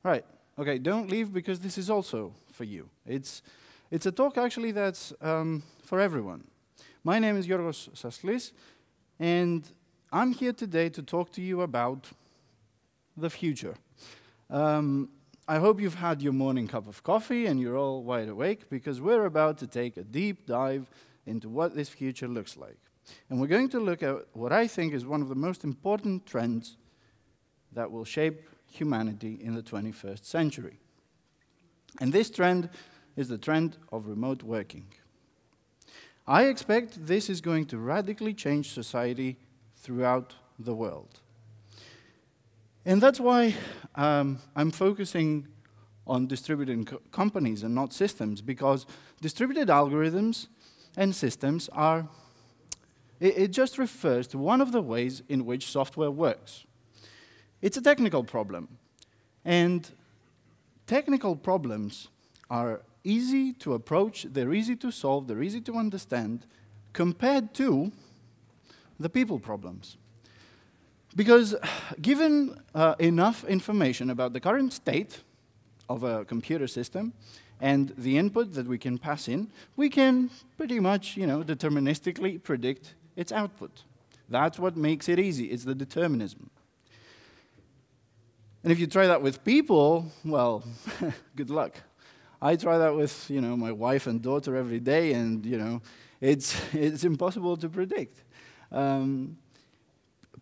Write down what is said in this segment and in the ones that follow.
Right. Okay, don't leave because this is also for you. It's a talk actually that's for everyone. My name is Yorgos Saslis, and I'm here today to talk to you about the future. I hope you've had your morning cup of coffee and you're all wide awake, because we're about to take a deep dive into what this future looks like. And we're going to look at what I think is one of the most important trends that will shape humanity in the 21st century. And this trend is the trend of remote working. I expect this is going to radically change society throughout the world. And that's why I'm focusing on distributed companies and not systems, because distributed algorithms and systems are, it just refers to one of the ways in which software works. It's a technical problem, and technical problems are easy to approach, they're easy to solve, they're easy to understand, compared to the people problems. Because given enough information about the current state of a computer system and the input that we can pass in, we can pretty much, deterministically predict its output. That's what makes it easy, it's the determinism. And if you try that with people, well, good luck. I try that with, my wife and daughter every day, and, it's impossible to predict.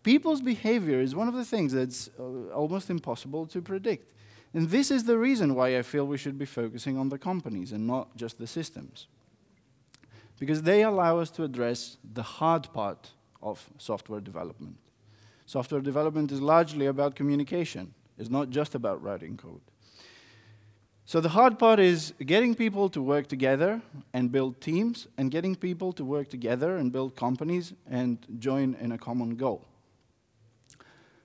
People's behavior is one of the things that's almost impossible to predict. And this is the reason why I feel we should be focusing on the companies and not just the systems. Because they allow us to address the hard part of software development. Software development is largely about communication. It's not just about writing code. So the hard part is getting people to work together and build teams, and getting people to work together and build companies and join in a common goal.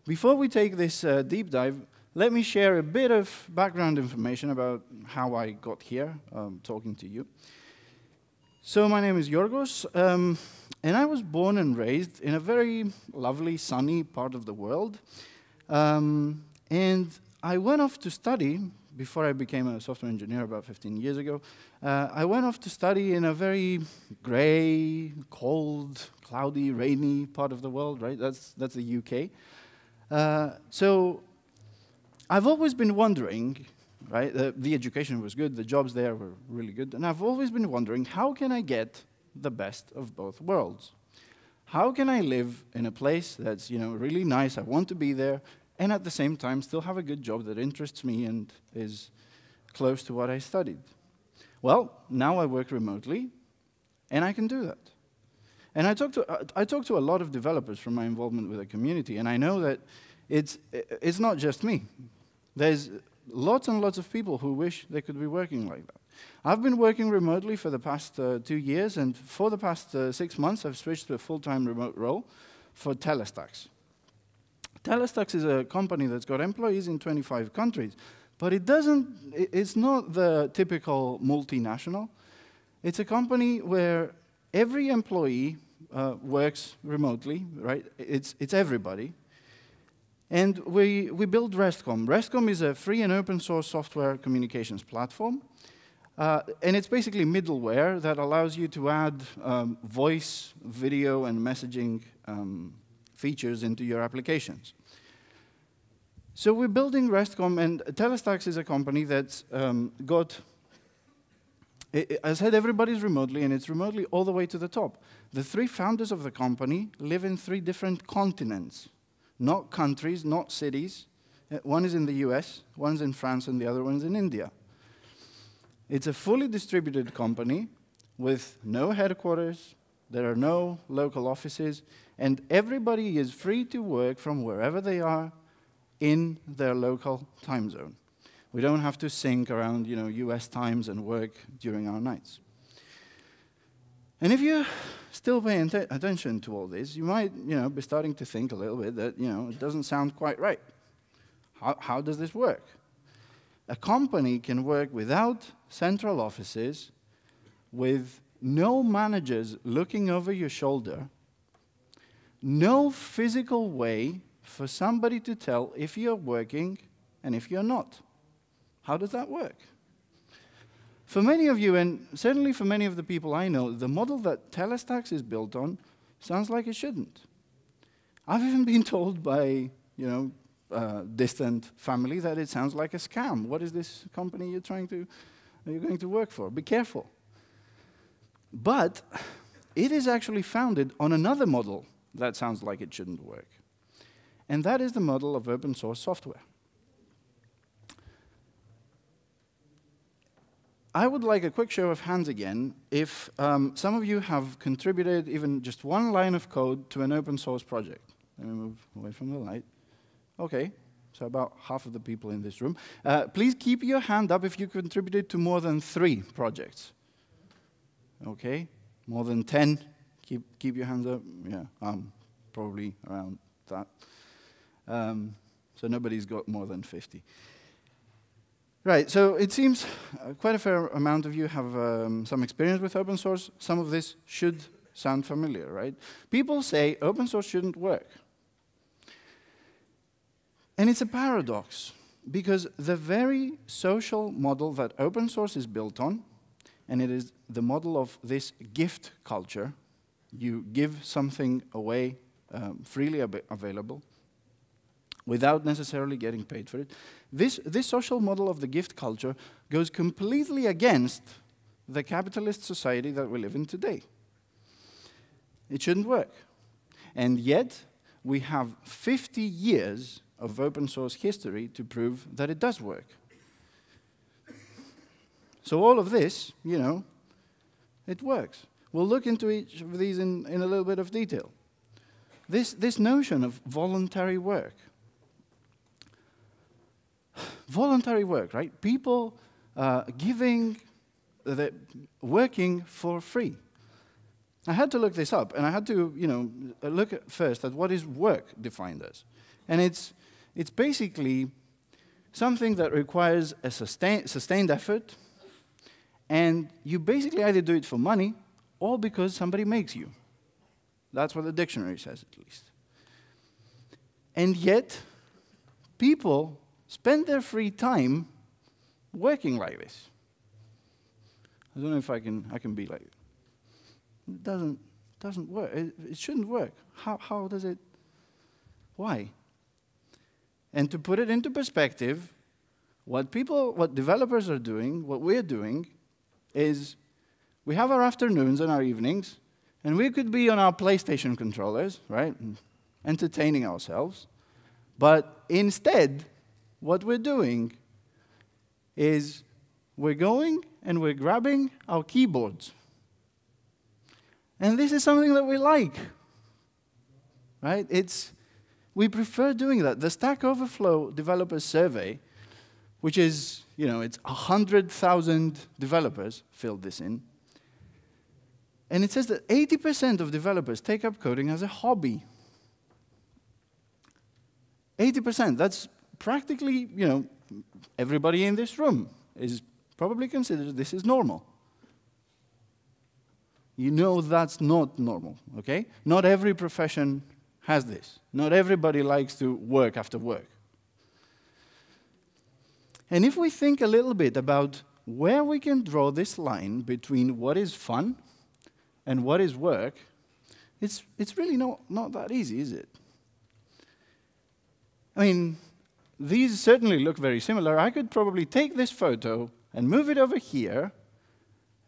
Before we take this deep dive, let me share a bit of background information about how I got here talking to you. So my name is Yorgos, and I was born and raised in a very lovely, sunny part of the world. And I went off to study, before I became a software engineer about 15 years ago, I went off to study in a very gray, cold, cloudy, rainy part of the world, right? That's the UK. So I've always been wondering, right? The education was good, the jobs there were really good, and I've always been wondering, how can I get the best of both worlds? How can I live in a place that's, really nice, I want to be there, and at the same time still have a good job that interests me and is close to what I studied? Well, now I work remotely, and I can do that. And I talk to a lot of developers from my involvement with the community, and I know that it's not just me. There's lots and lots of people who wish they could be working like that. I've been working remotely for the past 2 years, and for the past 6 months I've switched to a full-time remote role for Telestax. Telestax is a company that's got employees in 25 countries, but it's not the typical multinational. It's a company where every employee works remotely, right? It's everybody. And we build RESTCOM. RESTCOM is a free and open source software communications platform. And it's basically middleware that allows you to add voice, video, and messaging features into your applications. So we're building RESTCOM, and Telestax is a company that's I said everybody's remotely, and it's remotely all the way to the top. The 3 founders of the company live in 3 different continents, not countries, not cities. One is in the US, one's in France, and the other one's in India. It's a fully distributed company with no headquarters, there are no local offices, and everybody is free to work from wherever they are in their local time zone. We don't have to sync around, US times and work during our nights. And if you're still paying attention to all this, you might, be starting to think a little bit that, it doesn't sound quite right. How does this work? A company can work without central offices, with no managers looking over your shoulder, no physical way for somebody to tell if you're working and if you're not. How does that work? For many of you, and certainly for many of the people I know, the model that Telestax is built on sounds like it shouldn't. I've even been told by, distant family that it sounds like a scam. What is this company you're going to work for? Be careful. But it is actually founded on another model that sounds like it shouldn't work. And that is the model of open source software. I would like a quick show of hands again if some of you have contributed even just one line of code to an open source project. Let me move away from the light. OK, so about half of the people in this room. Please keep your hand up if you contributed to more than 3 projects. OK, more than 10, keep your hands up. Yeah, probably around that. So nobody's got more than 50. Right, so it seems quite a fair amount of you have some experience with open source. Some of this should sound familiar, right? People say open source shouldn't work. And it's a paradox, because the very social model that open source is built on, and it is the model of this gift culture, you give something away freely available, without necessarily getting paid for it. This social model of the gift culture goes completely against the capitalist society that we live in today. It shouldn't work. And yet, we have 50 years of open source history to prove that it does work. So all of this, it works. We'll look into each of these in a little bit of detail. This notion of voluntary work. Voluntary work, right? People working for free. I had to look this up, and I had to, look first at what is work defined as. And it's basically something that requires a sustained effort, and you basically either do it for money or because somebody makes you. That's what the dictionary says, at least. And yet, people spend their free time working like this. I don't know if I can be like it. It doesn't work. It shouldn't work. How does it? Why? And to put it into perspective, what developers are doing, what we're doing, is we have our afternoons and our evenings, and we could be on our PlayStation controllers, right, entertaining ourselves, but instead, what we're doing is we're going and we're grabbing our keyboards. And this is something that we like, right? We prefer doing that. The Stack Overflow Developers Survey, which is, it's 100,000 developers filled this in. And it says that 80% of developers take up coding as a hobby. 80%, that's practically, everybody in this room is probably considers this is normal. That's not normal, okay? Not every profession has this. Not everybody likes to work after work. And if we think a little bit about where we can draw this line between what is fun and what is work, it's really not that easy, is it? I mean, these certainly look very similar. I could probably take this photo and move it over here,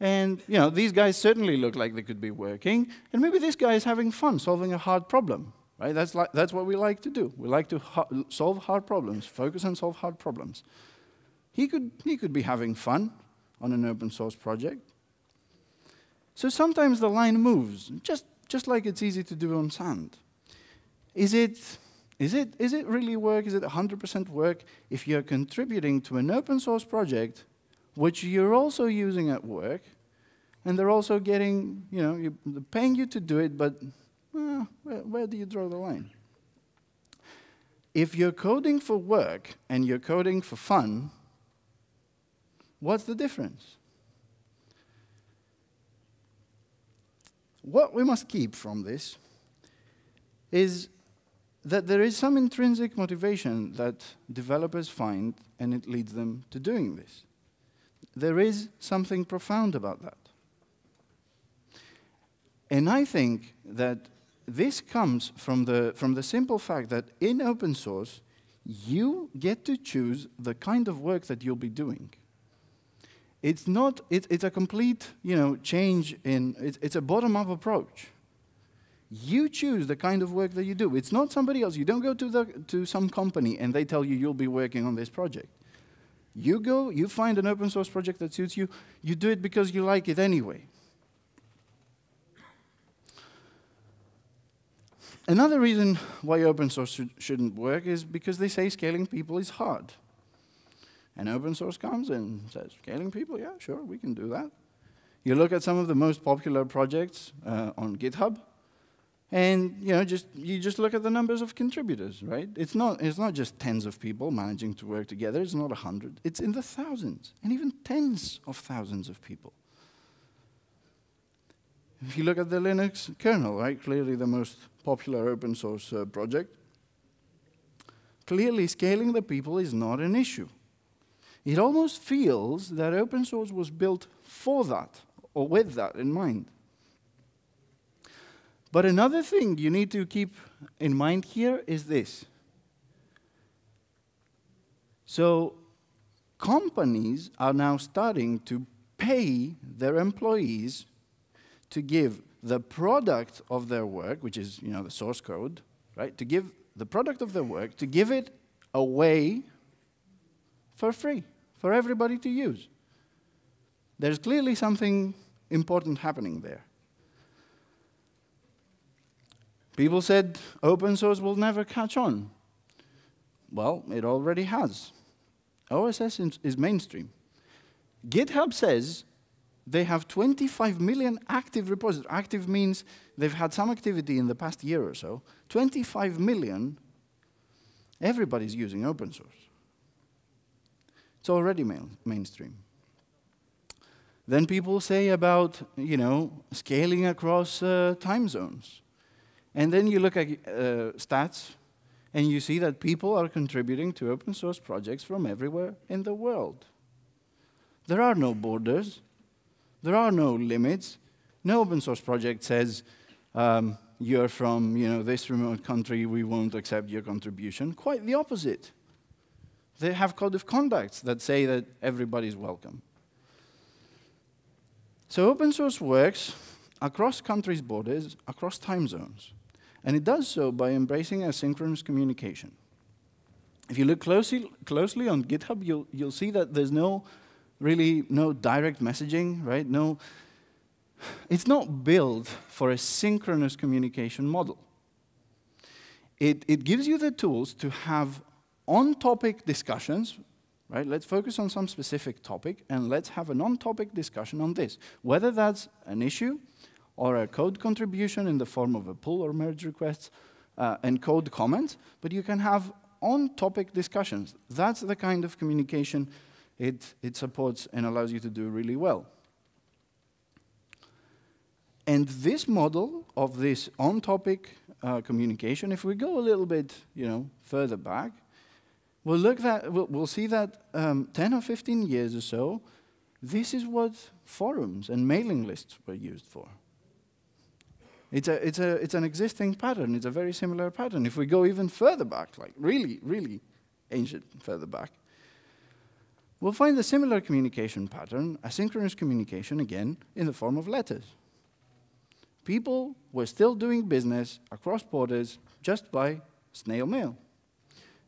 and these guys certainly look like they could be working, and maybe this guy is having fun solving a hard problem, right? That's what we like to do. We like to solve hard problems, focus and solve hard problems. He could be having fun on an open source project. So sometimes the line moves, just like it's easy to do on sand. Is it really work? Is it 100% work if you're contributing to an open source project which you're also using at work, and they're also getting, they're paying you to do it, but where do you draw the line? If you're coding for work and you're coding for fun, what's the difference? What we must keep from this is that there is some intrinsic motivation that developers find, and it leads them to doing this. There is something profound about that. And I think that this comes from the simple fact that in open source, you get to choose the kind of work that you'll be doing. It's a complete, change in, it's a bottom-up approach. You choose the kind of work that you do. It's not somebody else. You don't go to some company and they tell you you'll be working on this project. You go, you find an open source project that suits you, you do it because you like it anyway. Another reason why open source shouldn't work is because they say scaling people is hard. And open source comes and says, scaling people, yeah, sure, we can do that. You look at some of the most popular projects on GitHub, and you just look at the numbers of contributors, right? It's not just tens of people managing to work together. It's not 100. It's in the thousands, and even tens of thousands of people. If you look at the Linux kernel, right, clearly the most popular open source project, clearly scaling the people is not an issue. It almost feels that open source was built for that, or with that in mind. But another thing you need to keep in mind here is this. So companies are now starting to pay their employees to give the product of their work, which is the source code, right? To give the product of their work, to give it away for free, for everybody to use. There's clearly something important happening there. People said open source will never catch on. Well, it already has. OSS is mainstream. GitHub says they have 25 million active repositories. Active means they've had some activity in the past year or so. 25 million, everybody's using open source. It's already mainstream. Then people say about, scaling across time zones. And then you look at stats, and you see that people are contributing to open source projects from everywhere in the world. There are no borders. There are no limits. No open source project says, you're from this remote country, we won't accept your contribution. Quite the opposite. They have code of conducts that say that everybody's welcome. So open source works across countries' borders, across time zones. And it does so by embracing asynchronous communication. If you look closely on GitHub, you'll see that there's no direct messaging, right? It's not built for a synchronous communication model. It gives you the tools to have on-topic discussions, right? Let's focus on some specific topic, and let's have an on-topic discussion on this. Whether that's an issue, or a code contribution in the form of a pull or merge requests, and code comments, but you can have on-topic discussions. That's the kind of communication it supports and allows you to do really well. And this model of this on-topic communication, if we go a little bit further back, we'll see that 10 or 15 years or so, this is what forums and mailing lists were used for. It's an existing pattern. It's a very similar pattern. If we go even further back, like really, really ancient further back, we'll find a similar communication pattern, asynchronous communication, again, in the form of letters. People were still doing business across borders just by snail mail.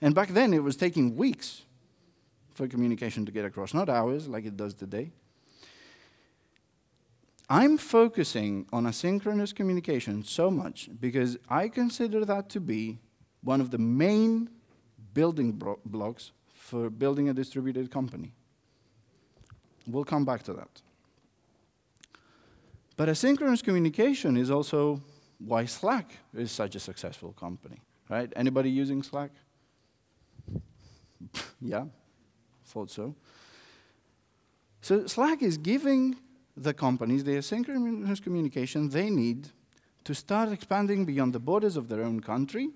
And back then, it was taking weeks for communication to get across, not hours like it does today. I'm focusing on asynchronous communication so much because I consider that to be one of the main building blocks for building a distributed company. We'll come back to that. But asynchronous communication is also why Slack is such a successful company, right? Anybody using Slack? Yeah, thought so. So Slack is giving the companies the asynchronous communication they need to start expanding beyond the borders of their own country,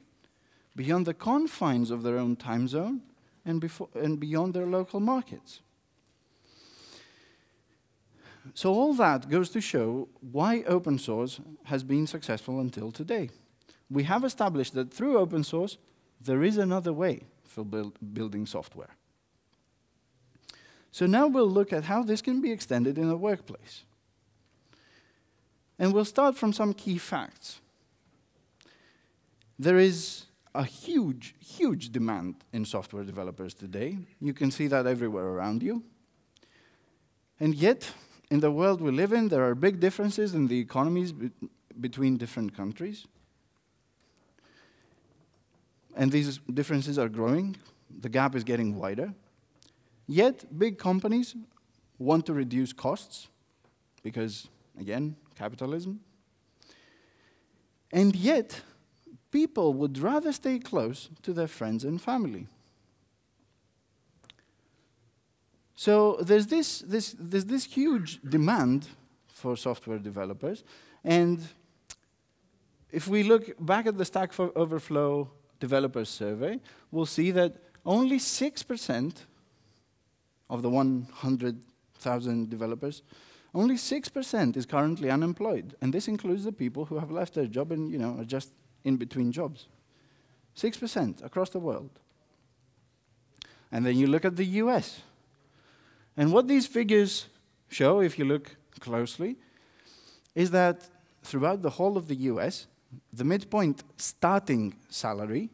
beyond the confines of their own time zone and beyond their local markets. So all that goes to show why open source has been successful until today. We have established that through open source, there is another way for building software. So now we'll look at how this can be extended in a workplace. And we'll start from some key facts. There is a huge, huge demand in software developers today. You can see that everywhere around you. And yet, in the world we live in, there are big differences in the economies between different countries. And these differences are growing. The gap is getting wider. Yet, big companies want to reduce costs because, again, capitalism. And yet, people would rather stay close to their friends and family. So there's this huge demand for software developers. And if we look back at the Stack Overflow developers survey, we'll see that only 6% of the 100,000 developers, only 6% is currently unemployed. And this includes the people who have left their job and are just in between jobs. 6% across the world. And then you look at the US. And what these figures show, if you look closely, is that throughout the whole of the US, the midpoint starting salary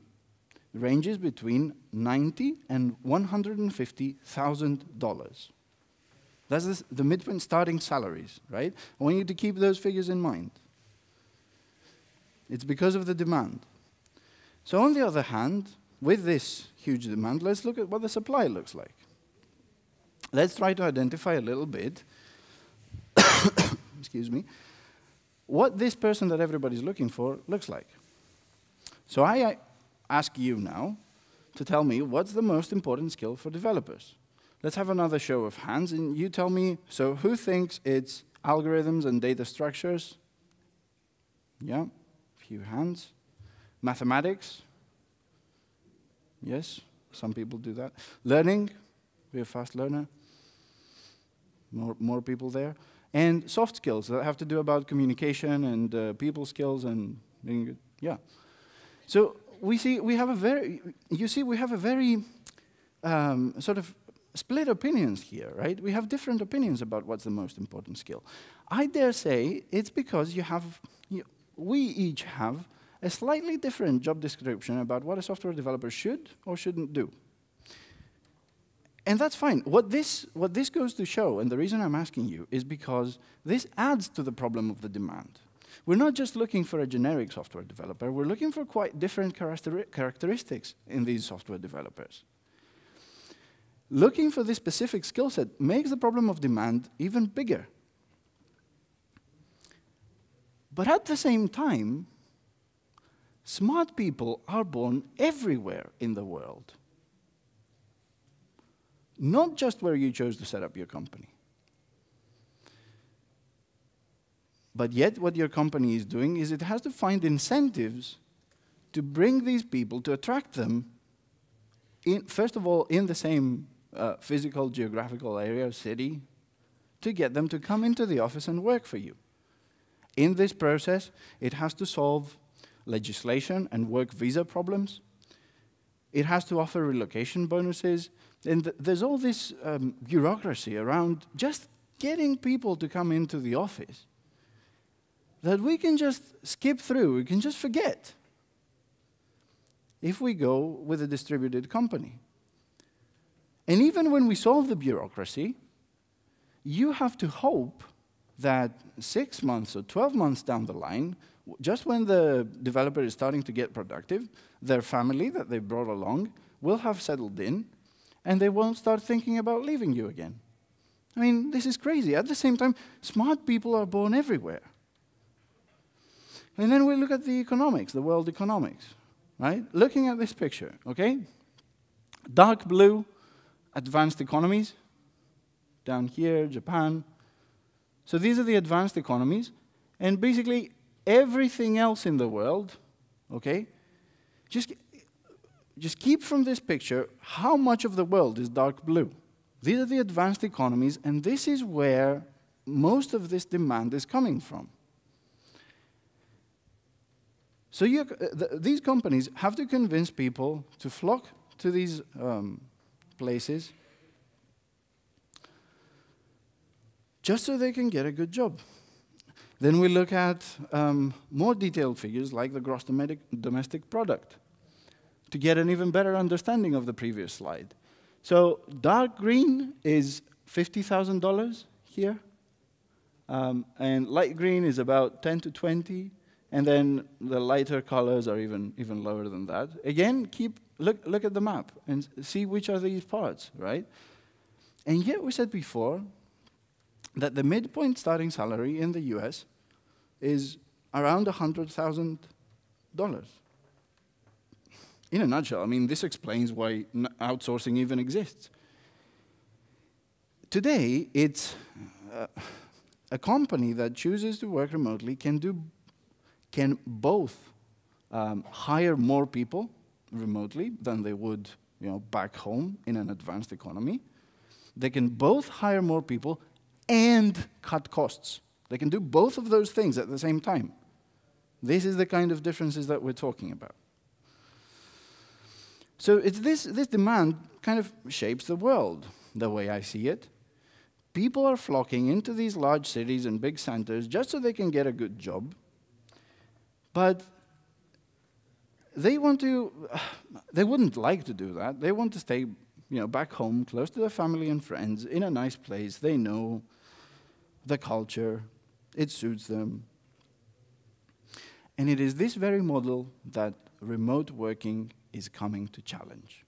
ranges between $90,000 and $150,000. That's the midpoint starting salaries, right? I want you to keep those figures in mind. It's because of the demand. So on the other hand, with this huge demand, let's look at what the supply looks like. Let's try to identify a little bit, excuse me, what this person that everybody's looking for looks like. So I ask you now to tell me what's the most important skill for developers. Let's have another show of hands, and you tell me, so who thinks it's algorithms and data structures? Yeah, a few hands. Mathematics? Yes, some people do that. Learning? Be a fast learner. More people there. And soft skills that have to do about communication and people skills and being good. Yeah. So we have a very sort of split opinions here, right? We have different opinions about what's the most important skill. I dare say it's because we each have a slightly different job description about what a software developer should or shouldn't do. And that's fine. What this goes to show, and the reason I'm asking you, is because this adds to the problem of the demand. We're not just looking for a generic software developer, we're looking for quite different characteristics in these software developers. Looking for this specific skill set makes the problem of demand even bigger. But at the same time, smart people are born everywhere in the world. Not just where you chose to set up your company. But yet, what your company is doing is it has to find incentives to bring these people, to attract them, first of all, in the same physical, geographical area, city, to get them to come into the office and work for you. In this process, it has to solve legislation and work visa problems. It has to offer relocation bonuses. And there's all this bureaucracy around just getting people to come into the office that we can just skip through, we can just forget if we go with a distributed company. And even when we solve the bureaucracy, you have to hope that 6 months or 12 months down the line, just when the developer is starting to get productive, their family that they brought along will have settled in, and they won't start thinking about leaving you again. I mean, this is crazy. At the same time, smart people are born everywhere. And then we look at the economics, the world economics, right? Looking at this picture, okay? Dark blue, advanced economies. Down here, Japan. So these are the advanced economies. And basically, everything else in the world, okay? Just just keep from this picture how much of the world is dark blue. These are the advanced economies, and this is where most of this demand is coming from. So these companies have to convince people to flock to these places just so they can get a good job. Then we look at more detailed figures like the gross domestic product to get an even better understanding of the previous slide. So dark green is $50,000 here, and light green is about 10 to 20, and then the lighter colors are even lower than that. Again, look at the map and see which are these parts, right? And yet we said before that the midpoint starting salary in the US is around $100,000. In a nutshell, I mean, this explains why outsourcing even exists. Today, it's a company that chooses to work remotely can both hire more people remotely than they would, back home in an advanced economy. They can both hire more people and cut costs. They can do both of those things at the same time. This is the kind of differences that we're talking about. So it's this demand kind of shapes the world, the way I see it. People are flocking into these large cities and big centers just so they can get a good job. But they wouldn't like to do that. They want to stay, back home, close to their family and friends, in a nice place. They know the culture. It suits them. And it is this very model that remote working is coming to challenge.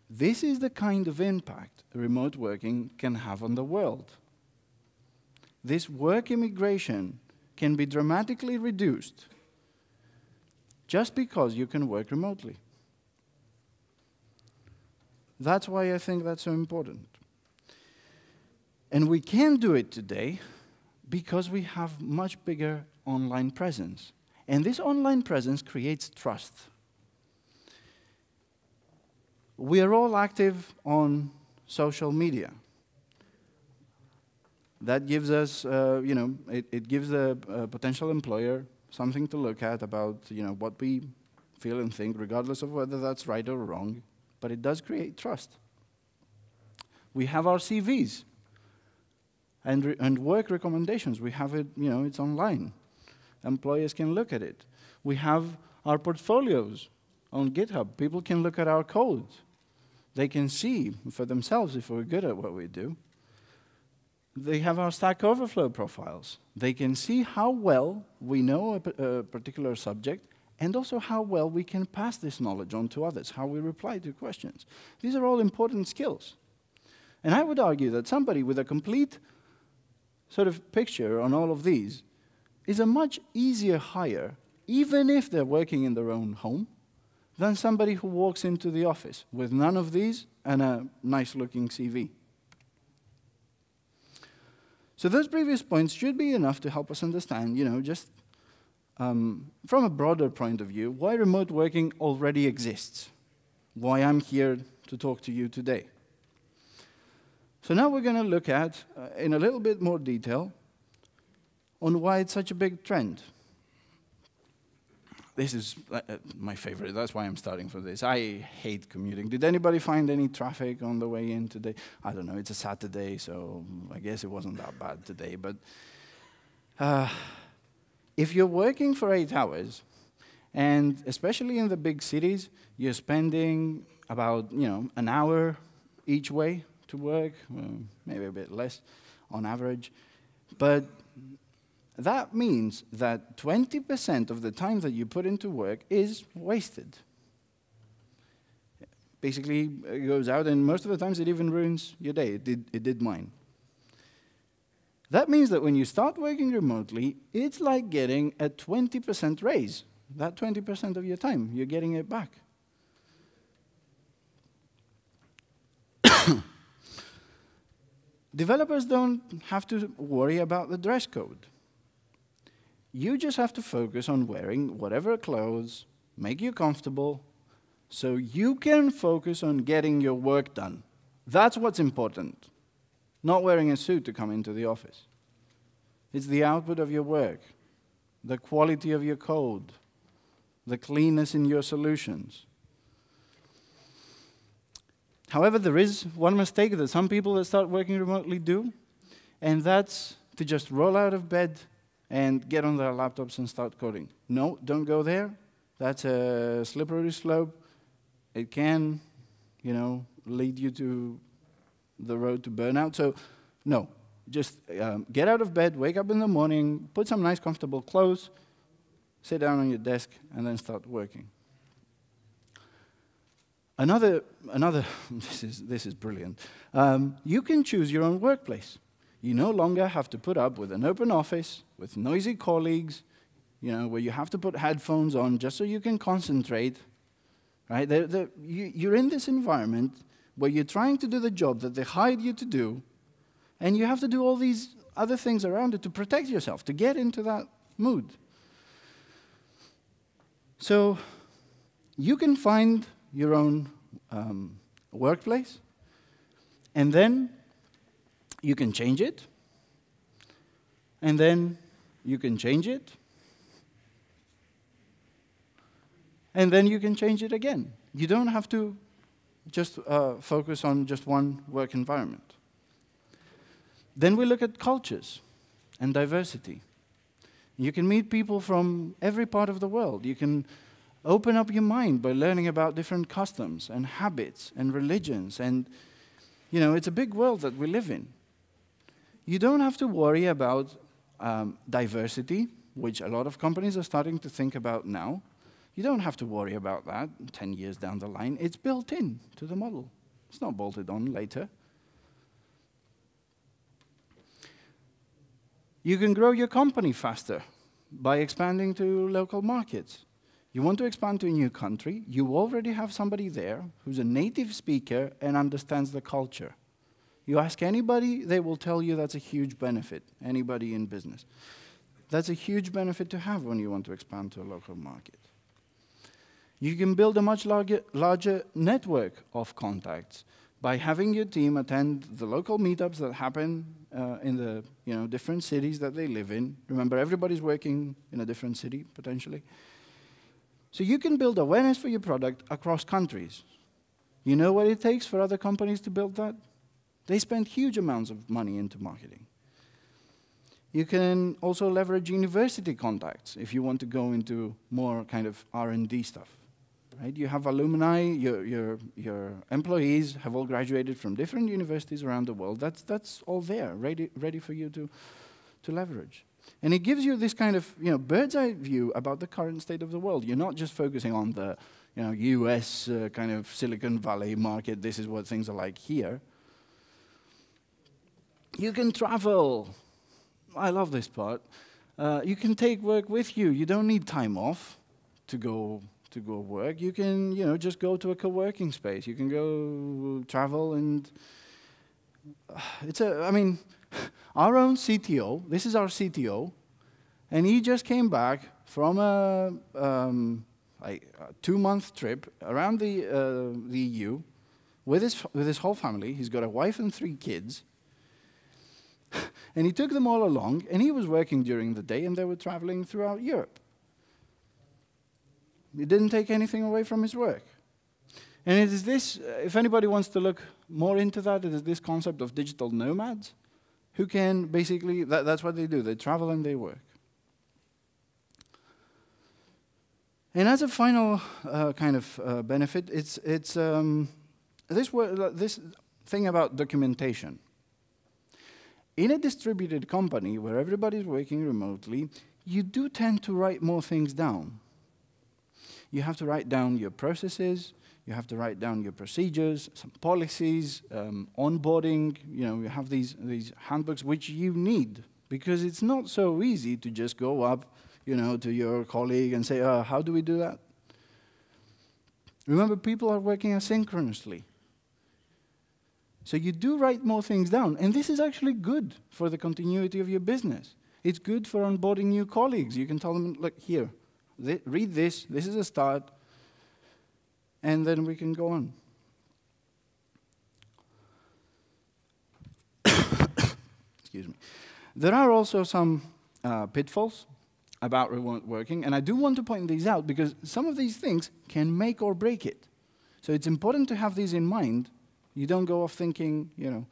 This is the kind of impact remote working can have on the world. This work immigration can be dramatically reduced just because you can work remotely. That's why I think that's so important. And we can do it today because we have much bigger online presence. And this online presence creates trust. We are all active on social media. That gives us, it gives the potential employer something to look at about, what we feel and think, regardless of whether that's right or wrong. But it does create trust. We have our CVs and work recommendations. We have it, it's online. Employers can look at it. We have our portfolios on GitHub. People can look at our code. They can see for themselves if we're good at what we do. They have our Stack Overflow profiles. They can see how well we know a particular subject and also how well we can pass this knowledge on to others, how we reply to questions. These are all important skills. And I would argue that somebody with a complete sort of picture on all of these is a much easier hire, even if they're working in their own home, than somebody who walks into the office with none of these and a nice-looking CV. So those previous points should be enough to help us understand, just from a broader point of view, why remote working already exists, why I'm here to talk to you today. So now we're going to look at, in a little bit more detail, on why it's such a big trend. This is my favorite. That's why I'm starting for this. I hate commuting. Did anybody find any traffic on the way in today? I don't know. It's a Saturday, so I guess it wasn't that bad today. But if you're working for 8 hours, and especially in the big cities, you're spending about an hour each way to work, maybe a bit less on average. But that means that 20% of the time that you put into work is wasted. Basically, it goes out, and most of the times it even ruins your day. It did mine. That means that when you start working remotely, it's like getting a 20% raise. That 20% of your time, you're getting it back. Developers don't have to worry about the dress code. You just have to focus on wearing whatever clothes make you comfortable so you can focus on getting your work done. That's what's important. Not wearing a suit to come into the office. It's the output of your work, the quality of your code, the cleanness in your solutions. However, there is one mistake that some people that start working remotely do, and that's to just roll out of bed and get on their laptops and start coding. No, don't go there. That's a slippery slope. It can, lead you to the road to burnout. So, no, just get out of bed, wake up in the morning, put some nice comfortable clothes, sit down on your desk, and then start working. Another this is brilliant. You can choose your own workplace. You no longer have to put up with an open office, with noisy colleagues, where you have to put headphones on just so you can concentrate. Right? You're in this environment where you're trying to do the job that they hired you to do, and you have to do all these other things around it to protect yourself, to get into that mood. So you can find your own workplace, and then you can change it, and then you can change it, and then you can change it again. You don't have to just focus on just one work environment. Then we look at cultures and diversity. You can meet people from every part of the world. You can open up your mind by learning about different customs and habits and religions. And, it's a big world that we live in. You don't have to worry about diversity, which a lot of companies are starting to think about now. You don't have to worry about that 10 years down the line. It's built in to the model. It's not bolted on later. You can grow your company faster by expanding to local markets. You want to expand to a new country, you already have somebody there who's a native speaker and understands the culture. You ask anybody, they will tell you that's a huge benefit, anybody in business. That's a huge benefit to have when you want to expand to a local market. You can build a much larger network of contacts by having your team attend the local meetups that happen in the different cities that they live in. Remember, everybody's working in a different city, potentially. So you can build awareness for your product across countries. You know what it takes for other companies to build that? They spend huge amounts of money into marketing. You can also leverage university contacts if you want to go into more kind of R&D stuff. Right? You have alumni, your employees have all graduated from different universities around the world. That's all there, ready for you to leverage. And it gives you this kind of bird's eye view about the current state of the world. You're not just focusing on the US kind of Silicon Valley market. This is what things are like here. You can travel. I love this part. You can take work with you. You don't need time off to go work. You can just go to a co-working space. You can go travel, and our own CTO, this is our CTO, and he just came back from a 2-month trip around the EU with his whole family. He's got a wife and 3 kids. And he took them all along, and he was working during the day, and they were traveling throughout Europe. He didn't take anything away from his work. And it is this, if anybody wants to look more into that, it is this concept of digital nomads, who can basically, that's what they do. They travel and they work. And as a final kind of benefit, it's this thing about documentation. In a distributed company where everybody's working remotely, you do tend to write more things down. You have to write down your processes, you have to write down your procedures, some policies, onboarding. You have these handbooks which you need, because it's not so easy to just go up to your colleague and say, how do we do that? Remember, people are working asynchronously. So you do write more things down, and this is actually good for the continuity of your business. It's good for onboarding new colleagues. You can tell them, look, here, read this. This is a start. and then we can go on. Excuse me. There are also some pitfalls about remote working, and I do want to point these out because some of these things can make or break it. So it's important to have these in mind. You don't go off thinking, you know,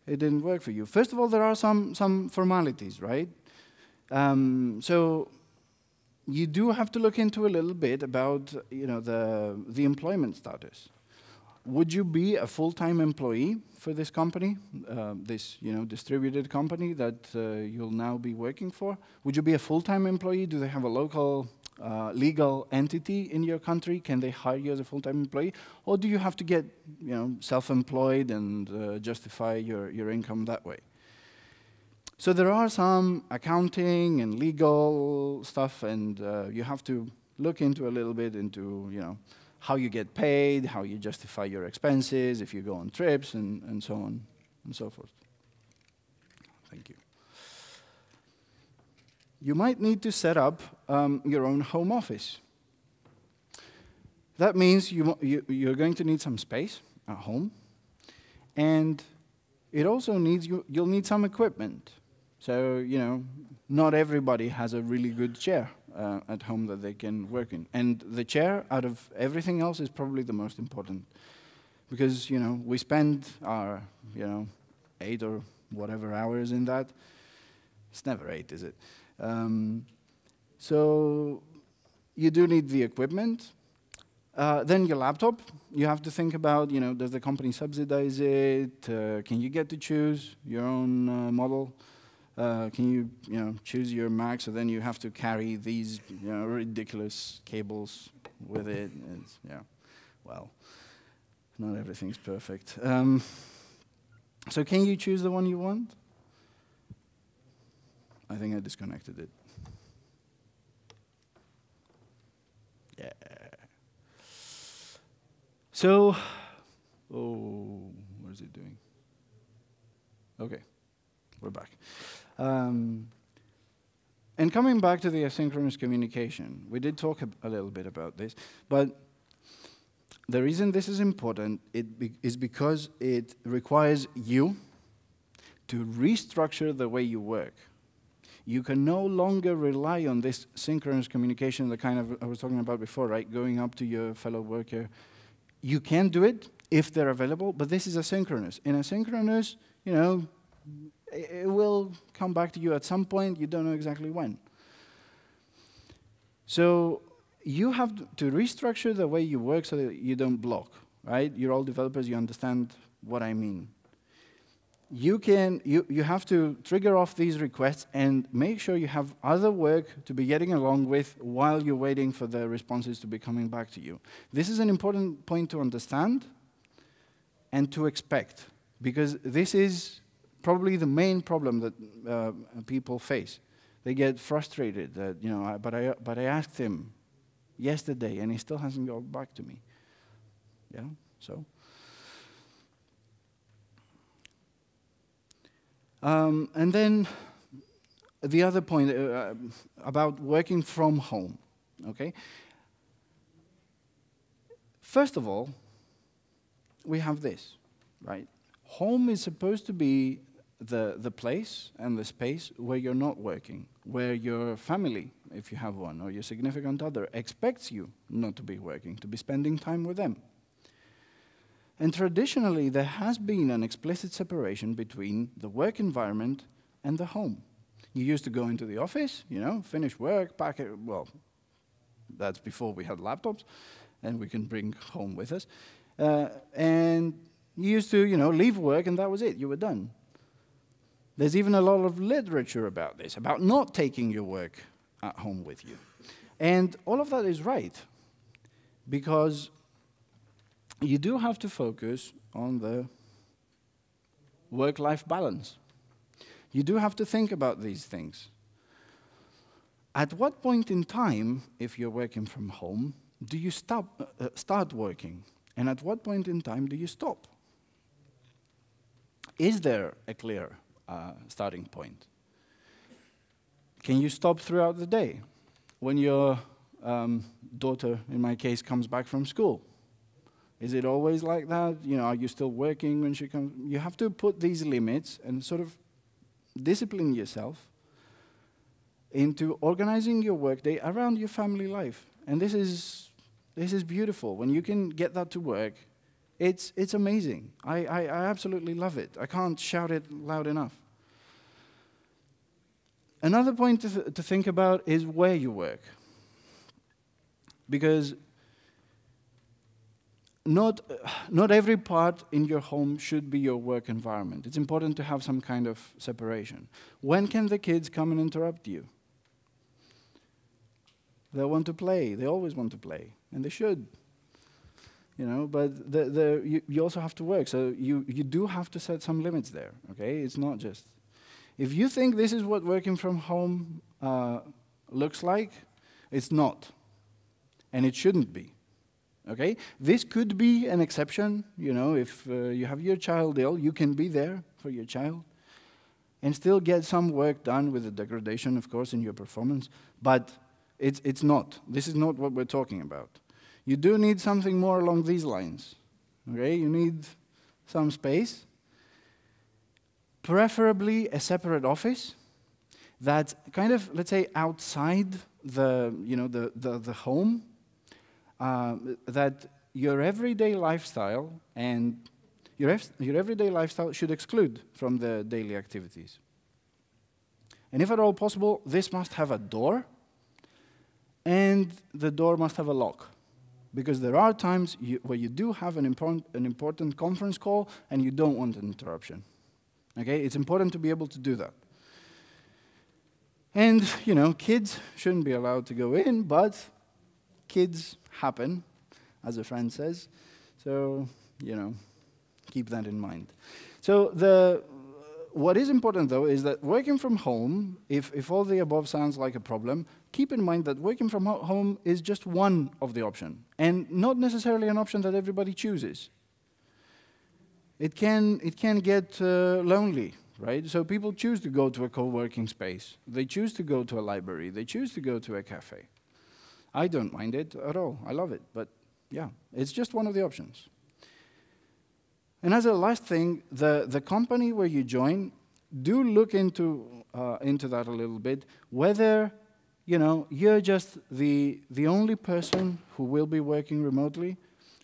it didn't work for you. First of all, there are some formalities, right? So you do have to look into a little bit about, you know, the employment status. Would you be a full-time employee for this company, this, you know, distributed company that you'll now be working for? Would you be a full-time employee? Do they have a local legal entity in your country? Can they hire you as a full-time employee? Or do you have to get, you know, self-employed and justify your income that way? So there are some accounting and legal stuff, and you have to look into a little bit into, you know, how you get paid, how you justify your expenses, if you go on trips, and so on and so forth. Thank you. You might need to set up your own home office. That means you're going to need some space at home, and it also needs you'll need some equipment. So, you know, not everybody has a really good chair at home that they can work in. And the chair, out of everything else, is probably the most important. Because, you know, we spend our, you know, 8 or whatever hours in that. It's never 8, is it? So you do need the equipment. Then your laptop, you have to think about, you know, does the company subsidize it? Can you get to choose your own model? Can you know, choose your Mac, so then you have to carry these, you know, ridiculous cables with it. It's, yeah, well, not everything's perfect. So can you choose the one you want? I think I disconnected it. Yeah. So, oh, what is it doing? Okay, we're back. And coming back to the asynchronous communication, we did talk a little bit about this, but the reason this is important is because it requires you to restructure the way you work. You can no longer rely on this synchronous communication, the kind of I was talking about before, right? Going up to your fellow worker. You can do it if they're available, but this is asynchronous. In asynchronous, you know, it will come back to you at some point. You don't know exactly when. So you have to restructure the way you work so that you don't block, right? You're all developers. You understand what I mean. You have to trigger off these requests and make sure you have other work to be getting along with while you're waiting for the responses to be coming back to you. This is an important point to understand and to expect, because this is probably the main problem that people face. They get frustrated that, you know, but I asked him yesterday and he still hasn't got back to me. Yeah, so. And then the other point about working from home, okay? First of all, we have this, right? Home is supposed to be the place and the space where you're not working, where your family, if you have one, or your significant other, expects you not to be working, to be spending time with them. And traditionally, there has been an explicit separation between the work environment and the home. You used to go into the office, you know, finish work, pack it, well, that's before we had laptops, and we can bring home with us. And you used to, you know, leave work, and that was it, you were done. There's even a lot of literature about this, about not taking your work at home with you. And all of that is right, because you do have to focus on the work-life balance. You do have to think about these things. At what point in time, if you're working from home, do you start working? And at what point in time do you stop? Is there a clear starting point? Can you stop throughout the day? When you're daughter, in my case, comes back from school? Is it always like that? You know, are you still working when she comes? You have to put these limits and sort of discipline yourself into organizing your workday around your family life. And this is beautiful. When you can get that to work, it's amazing. I absolutely love it. I can't shout it loud enough. Another point to think about is where you work. Because not every part in your home should be your work environment. It's important to have some kind of separation. When can the kids come and interrupt you? They want to play. They always want to play, and they should. You know, but you also have to work, so you do have to set some limits there. Okay, it's not just. If you think this is what working from home looks like, it's not, and it shouldn't be. Okay, this could be an exception. You know, if you have your child ill, you can be there for your child, and still get some work done with the degradation, of course, in your performance. But it's not. This is not what we're talking about. You do need something more along these lines. Okay, you need some space, preferably a separate office that's kind of, let's say, outside the home, that your everyday lifestyle and your everyday lifestyle should exclude from the daily activities. And if at all possible, this must have a door, and the door must have a lock. Because there are times where you do have an important conference call and you don't want an interruption. Okay, it's important to be able to do that. And, you know, kids shouldn't be allowed to go in, but kids happen, as a friend says. So, you know, keep that in mind. So what is important, though, is that working from home, if all the above sounds like a problem, keep in mind that working from home is just one of the options, and not necessarily an option that everybody chooses. It can get lonely, right? So people choose to go to a co-working space. They choose to go to a library. They choose to go to a cafe. I don't mind it at all. I love it. But yeah, it's just one of the options. And as a last thing, the company where you join, do look into that a little bit, whether you're just the only person who will be working remotely,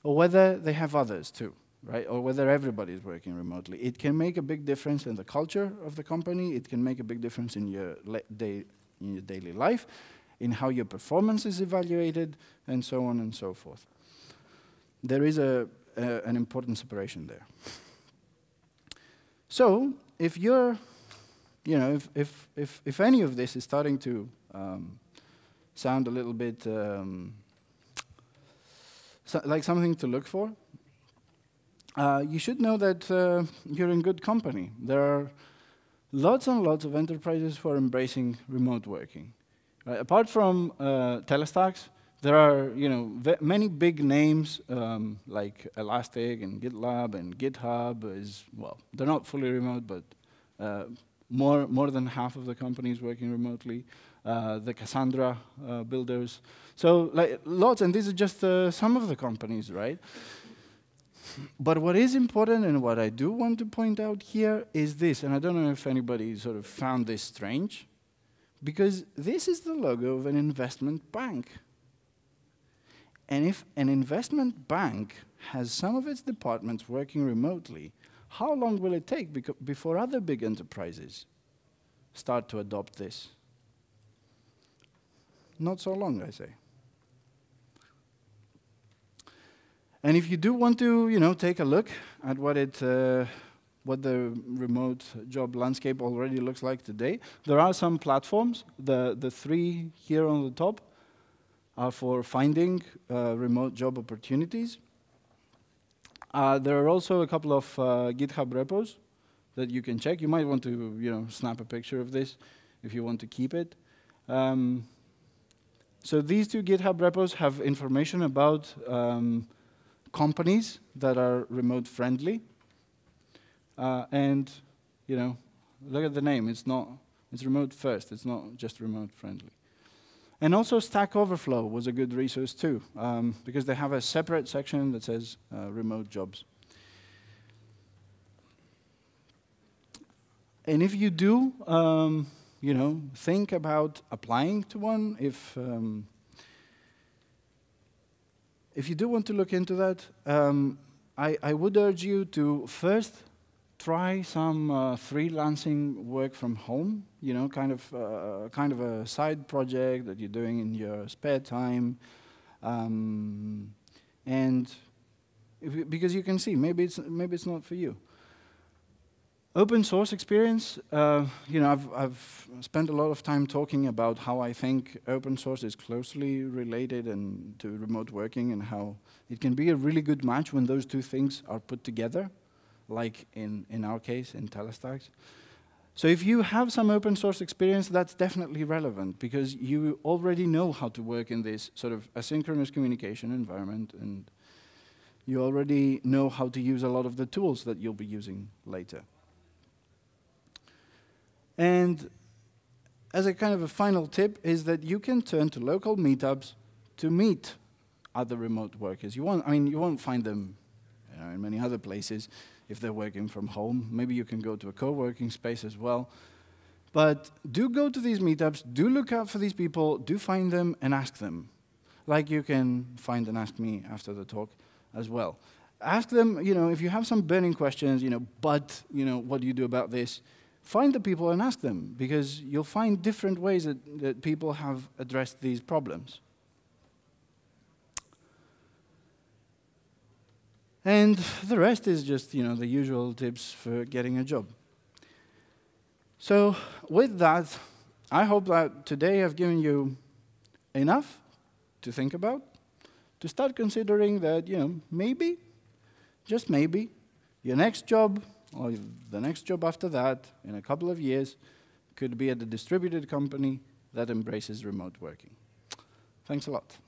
or whether they have others too, right? Or whether everybody is working remotely. It can make a big difference in the culture of the company. It can make a big difference in your daily life, in how your performance is evaluated, and so on and so forth. There is an important separation there. So, if you're, if any of this is starting to sound a little bit like something to look for, you should know that you're in good company. There are lots and lots of enterprises who are embracing remote working. Apart from Telestax, there are many big names like Elastic and GitLab and GitHub. They're not fully remote, but more than half of the companies working remotely. The Cassandra builders. So lots, and these are just some of the companies, right? But what is important, and what I do want to point out here, is this, and I don't know if anybody sort of found this strange, because this is the logo of an investment bank. And if an investment bank has some of its departments working remotely, how long will it take before other big enterprises start to adopt this? Not so long, I say. And if you do want to, take a look at what the remote job landscape already looks like today, there are some platforms. The three here on the top are for finding remote job opportunities. There are also a couple of GitHub repos that you can check. You might want to, snap a picture of this if you want to keep it. So these two GitHub repos have information about companies that are remote friendly. And, look at the name. It's remote first. It's not just remote friendly. And also Stack Overflow was a good resource too, because they have a separate section that says remote jobs. And if you do, you know, think about applying to one, if you do want to look into that, I would urge you to first try some freelancing work from home, you know, kind of a side project that you're doing in your spare time, and because you can see maybe it's not for you. Open source experience, you know, I've spent a lot of time talking about how I think open source is closely related to remote working and how it can be a really good match when those two things are put together, like in our case, in Telestax. So if you have some open source experience, that's definitely relevant because you already know how to work in this sort of asynchronous communication environment, and you already know how to use a lot of the tools that you'll be using later. And as a kind of a final tip is that you can turn to local meetups to meet other remote workers. You won't find them, you know, in many other places if they're working from home. Maybe you can go to a co-working space as well. But do go to these meetups, do look out for these people, do find them and ask them. Like you can find and ask me after the talk as well. Ask them, you know, if you have some burning questions, you know, but, you know, what do you do about this? Find the people and ask them, because you'll find different ways that people have addressed these problems. And the rest is just, you know, the usual tips for getting a job. So with that, I hope that today I've given you enough to think about, to start considering that, you know, maybe, just maybe, your next job or the next job after that, in a couple of years, could be at a distributed company that embraces remote working. Thanks a lot.